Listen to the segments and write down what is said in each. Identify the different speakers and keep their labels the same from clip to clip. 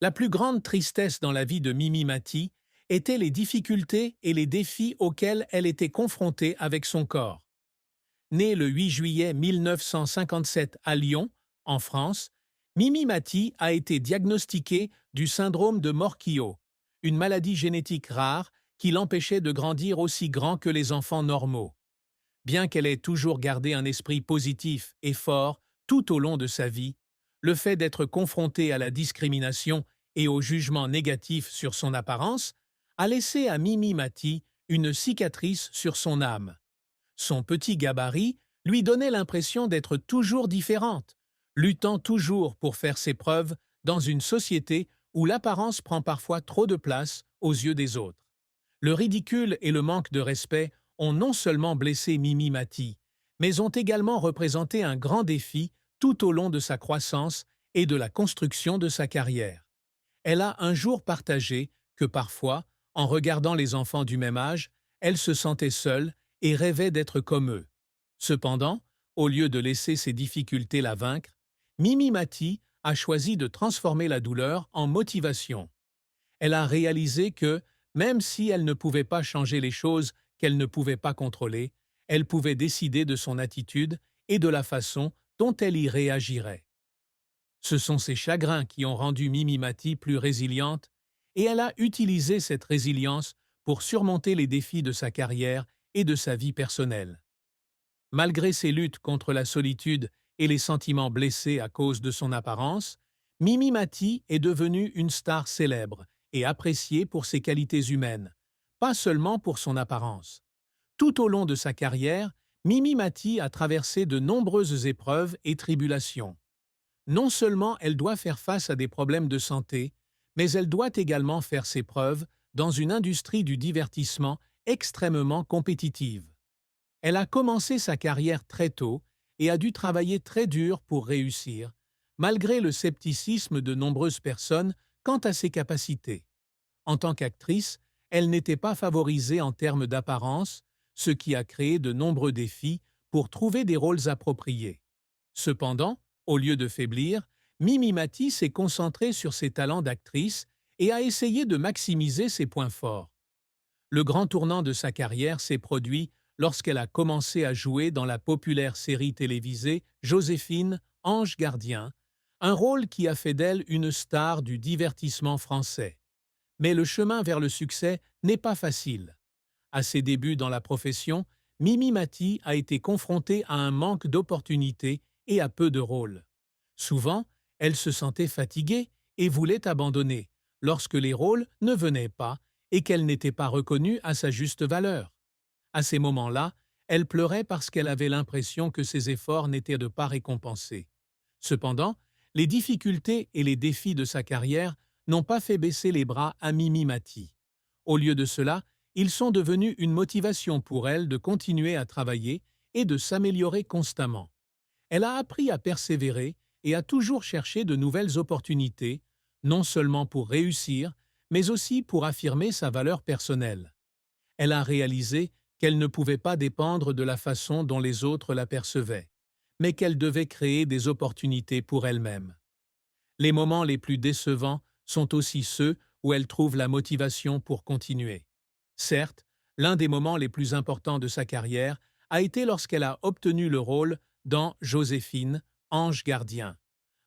Speaker 1: La plus grande tristesse dans la vie de Mimi Mati étaient les difficultés et les défis auxquels elle était confrontée avec son corps. Née le 8 juillet 1957 à Lyon, en France, Mimi Mati a été diagnostiquée du syndrome de Morquio, une maladie génétique rare qui l'empêchait de grandir aussi grand que les enfants normaux. Bien qu'elle ait toujours gardé un esprit positif et fort tout au long de sa vie, le fait d'être confrontée à la discrimination et au jugement négatif sur son apparence a laissé à Mimi Mati une cicatrice sur son âme. Son petit gabarit lui donnait l'impression d'être toujours différente, luttant toujours pour faire ses preuves dans une société où l'apparence prend parfois trop de place aux yeux des autres. Le ridicule et le manque de respect ont non seulement blessé Mimi Mati, mais ont également représenté un grand défi tout au long de sa croissance et de la construction de sa carrière. Elle a un jour partagé que parfois, en regardant les enfants du même âge, elle se sentait seule et rêvait d'être comme eux. Cependant, au lieu de laisser ses difficultés la vaincre, Mimi Mati a choisi de transformer la douleur en motivation. Elle a réalisé que, même si elle ne pouvait pas changer les choses qu'elle ne pouvait pas contrôler, elle pouvait décider de son attitude et de la façon dont elle y réagirait. Ce sont ses chagrins qui ont rendu Mimi Mati plus résiliente, et elle a utilisé cette résilience pour surmonter les défis de sa carrière et de sa vie personnelle. Malgré ses luttes contre la solitude et les sentiments blessés à cause de son apparence, Mimi Mati est devenue une star célèbre et appréciée pour ses qualités humaines, pas seulement pour son apparence. Tout au long de sa carrière, Mimi Mati a traversé de nombreuses épreuves et tribulations. Non seulement elle doit faire face à des problèmes de santé, mais elle doit également faire ses preuves dans une industrie du divertissement extrêmement compétitive. Elle a commencé sa carrière très tôt et a dû travailler très dur pour réussir, malgré le scepticisme de nombreuses personnes quant à ses capacités. En tant qu'actrice, elle n'était pas favorisée en termes d'apparence, ce qui a créé de nombreux défis pour trouver des rôles appropriés. Cependant, au lieu de faiblir, Mimi Mati s'est concentrée sur ses talents d'actrice et a essayé de maximiser ses points forts. Le grand tournant de sa carrière s'est produit lorsqu'elle a commencé à jouer dans la populaire série télévisée Joséphine, Ange gardien, un rôle qui a fait d'elle une star du divertissement français. Mais le chemin vers le succès n'est pas facile. À ses débuts dans la profession, Mimi Mati a été confrontée à un manque d'opportunités et à peu de rôles. Souvent, elle se sentait fatiguée et voulait abandonner, lorsque les rôles ne venaient pas et qu'elle n'était pas reconnue à sa juste valeur. À ces moments-là, elle pleurait parce qu'elle avait l'impression que ses efforts n'étaient de pas récompensés. Cependant, les difficultés et les défis de sa carrière n'ont pas fait baisser les bras à Mimi Mati. Au lieu de cela, ils sont devenus une motivation pour elle de continuer à travailler et de s'améliorer constamment. Elle a appris à persévérer et a toujours cherché de nouvelles opportunités, non seulement pour réussir, mais aussi pour affirmer sa valeur personnelle. Elle a réalisé qu'elle ne pouvait pas dépendre de la façon dont les autres la percevaient, mais qu'elle devait créer des opportunités pour elle-même. Les moments les plus décevants sont aussi ceux où elle trouve la motivation pour continuer. Certes, l'un des moments les plus importants de sa carrière a été lorsqu'elle a obtenu le rôle dans Joséphine, Ange gardien,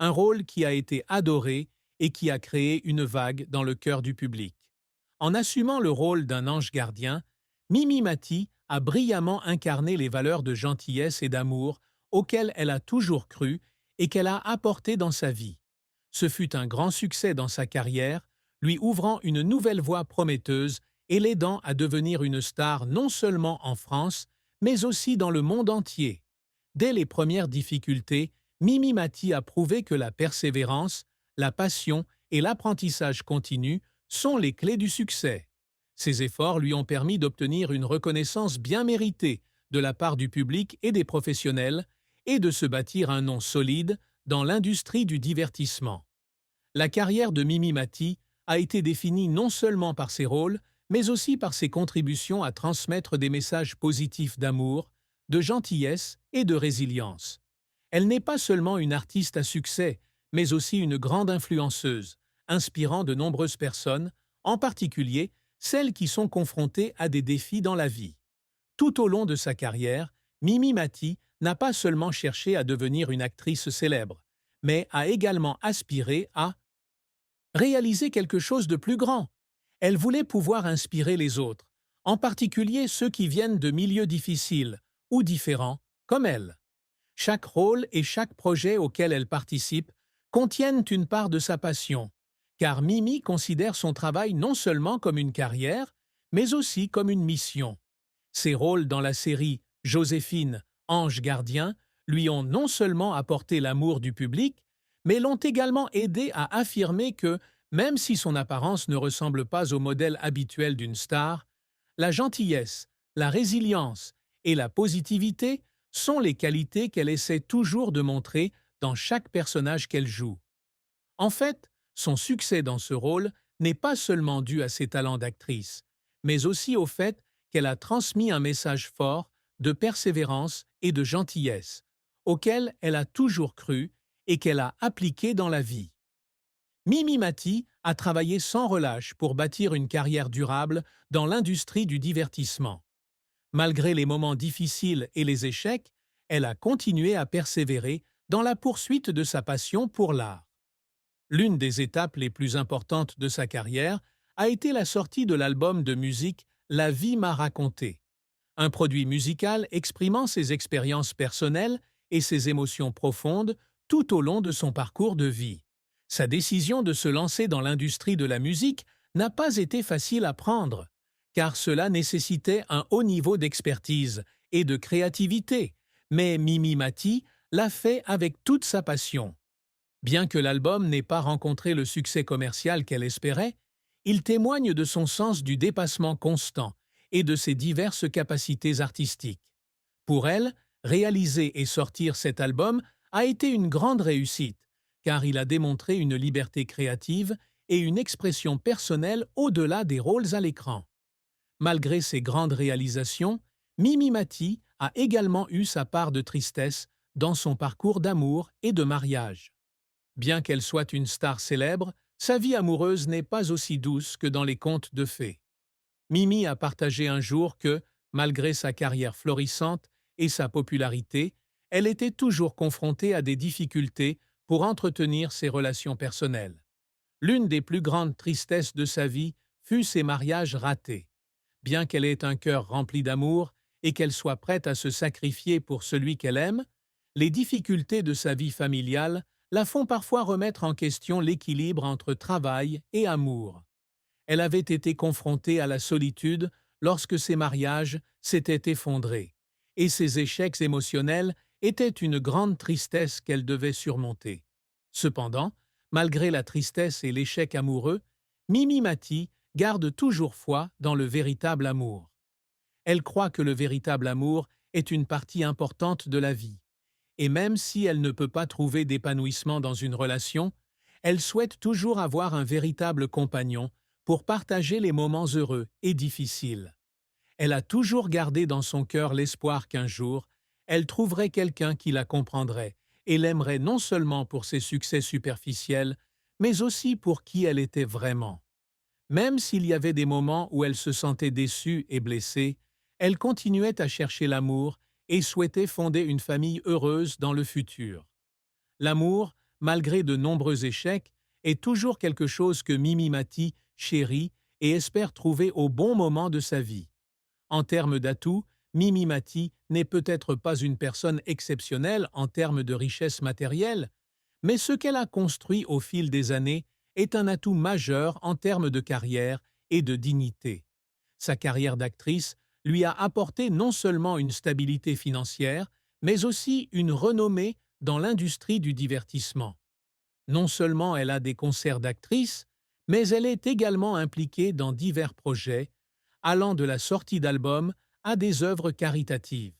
Speaker 1: un rôle qui a été adoré et qui a créé une vague dans le cœur du public. En assumant le rôle d'un ange gardien, Mimi Mati a brillamment incarné les valeurs de gentillesse et d'amour auxquelles elle a toujours cru et qu'elle a apportées dans sa vie. Ce fut un grand succès dans sa carrière, lui ouvrant une nouvelle voie prometteuse et l'aidant à devenir une star non seulement en France, mais aussi dans le monde entier. Dès les premières difficultés, Mimi Mati a prouvé que la persévérance, la passion et l'apprentissage continu sont les clés du succès. Ses efforts lui ont permis d'obtenir une reconnaissance bien méritée de la part du public et des professionnels et de se bâtir un nom solide dans l'industrie du divertissement. La carrière de Mimi Mati a été définie non seulement par ses rôles, mais aussi par ses contributions à transmettre des messages positifs d'amour, de gentillesse et de résilience. Elle n'est pas seulement une artiste à succès, mais aussi une grande influenceuse, inspirant de nombreuses personnes, en particulier celles qui sont confrontées à des défis dans la vie. Tout au long de sa carrière, Mimi Mati n'a pas seulement cherché à devenir une actrice célèbre, mais a également aspiré à réaliser quelque chose de plus grand. Elle voulait pouvoir inspirer les autres, en particulier ceux qui viennent de milieux difficiles ou différents, comme elle. Chaque rôle et chaque projet auquel elle participe contiennent une part de sa passion, car Mimi considère son travail non seulement comme une carrière, mais aussi comme une mission. Ses rôles dans la série Joséphine, Ange gardien lui ont non seulement apporté l'amour du public, mais l'ont également aidé à affirmer que, même si son apparence ne ressemble pas au modèle habituel d'une star, la gentillesse, la résilience et la positivité sont les qualités qu'elle essaie toujours de montrer dans chaque personnage qu'elle joue. En fait, son succès dans ce rôle n'est pas seulement dû à ses talents d'actrice, mais aussi au fait qu'elle a transmis un message fort de persévérance et de gentillesse, auquel elle a toujours cru et qu'elle a appliqué dans la vie. Mimi Mati a travaillé sans relâche pour bâtir une carrière durable dans l'industrie du divertissement. Malgré les moments difficiles et les échecs, elle a continué à persévérer dans la poursuite de sa passion pour l'art. L'une des étapes les plus importantes de sa carrière a été la sortie de l'album de musique La vie m'a raconté, un produit musical exprimant ses expériences personnelles et ses émotions profondes tout au long de son parcours de vie. Sa décision de se lancer dans l'industrie de la musique n'a pas été facile à prendre, car cela nécessitait un haut niveau d'expertise et de créativité, mais Mimi Mati l'a fait avec toute sa passion. Bien que l'album n'ait pas rencontré le succès commercial qu'elle espérait, il témoigne de son sens du dépassement constant et de ses diverses capacités artistiques. Pour elle, réaliser et sortir cet album a été une grande réussite, car il a démontré une liberté créative et une expression personnelle au-delà des rôles à l'écran. Malgré ses grandes réalisations, Mimi Mati a également eu sa part de tristesse dans son parcours d'amour et de mariage. Bien qu'elle soit une star célèbre, sa vie amoureuse n'est pas aussi douce que dans les contes de fées. Mimi a partagé un jour que, malgré sa carrière florissante et sa popularité, elle était toujours confrontée à des difficultés pour entretenir ses relations personnelles. L'une des plus grandes tristesses de sa vie fut ses mariages ratés. Bien qu'elle ait un cœur rempli d'amour et qu'elle soit prête à se sacrifier pour celui qu'elle aime, les difficultés de sa vie familiale la font parfois remettre en question l'équilibre entre travail et amour. Elle avait été confrontée à la solitude lorsque ses mariages s'étaient effondrés, et ses échecs émotionnels étaient une grande tristesse qu'elle devait surmonter. Cependant, malgré la tristesse et l'échec amoureux, Mimi Mati garde toujours foi dans le véritable amour. Elle croit que le véritable amour est une partie importante de la vie. Et même si elle ne peut pas trouver d'épanouissement dans une relation, elle souhaite toujours avoir un véritable compagnon pour partager les moments heureux et difficiles. Elle a toujours gardé dans son cœur l'espoir qu'un jour, elle trouverait quelqu'un qui la comprendrait et l'aimerait non seulement pour ses succès superficiels, mais aussi pour qui elle était vraiment. Même s'il y avait des moments où elle se sentait déçue et blessée, elle continuait à chercher l'amour et souhaitait fonder une famille heureuse dans le futur. L'amour, malgré de nombreux échecs, est toujours quelque chose que Mimi Mati chérit et espère trouver au bon moment de sa vie. En termes d'atouts, Mimi Mati n'est peut-être pas une personne exceptionnelle en termes de richesse matérielle, mais ce qu'elle a construit au fil des années est un atout majeur en termes de carrière et de dignité. Sa carrière d'actrice lui a apporté non seulement une stabilité financière, mais aussi une renommée dans l'industrie du divertissement. Non seulement elle a des concerts d'actrices, mais elle est également impliquée dans divers projets, allant de la sortie d'albums à des œuvres caritatives.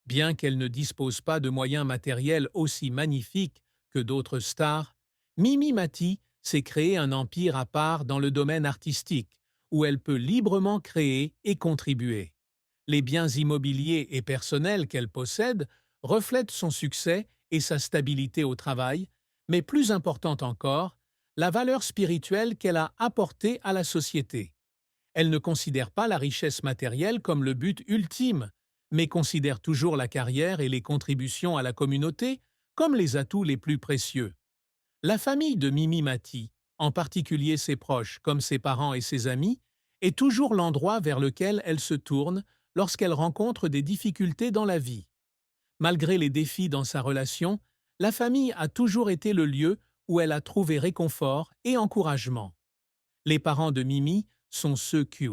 Speaker 1: Bien qu'elle ne dispose pas de moyens matériels aussi magnifiques que d'autres stars, Mimi Mati s'est créé un empire à part dans le domaine artistique, où elle peut librement créer et contribuer. Les biens immobiliers et personnels qu'elle possède reflètent son succès et sa stabilité au travail, mais plus important encore, la valeur spirituelle qu'elle a apportée à la société. Elle ne considère pas la richesse matérielle comme le but ultime, mais considère toujours la carrière et les contributions à la communauté comme les atouts les plus précieux. La famille de Mimi Mati, en particulier ses proches comme ses parents et ses amis, est toujours l'endroit vers lequel elle se tourne lorsqu'elle rencontre des difficultés dans la vie. Malgré les défis dans sa relation, la famille a toujours été le lieu où elle a trouvé réconfort et encouragement. Les parents de Mimi sont ceux Q.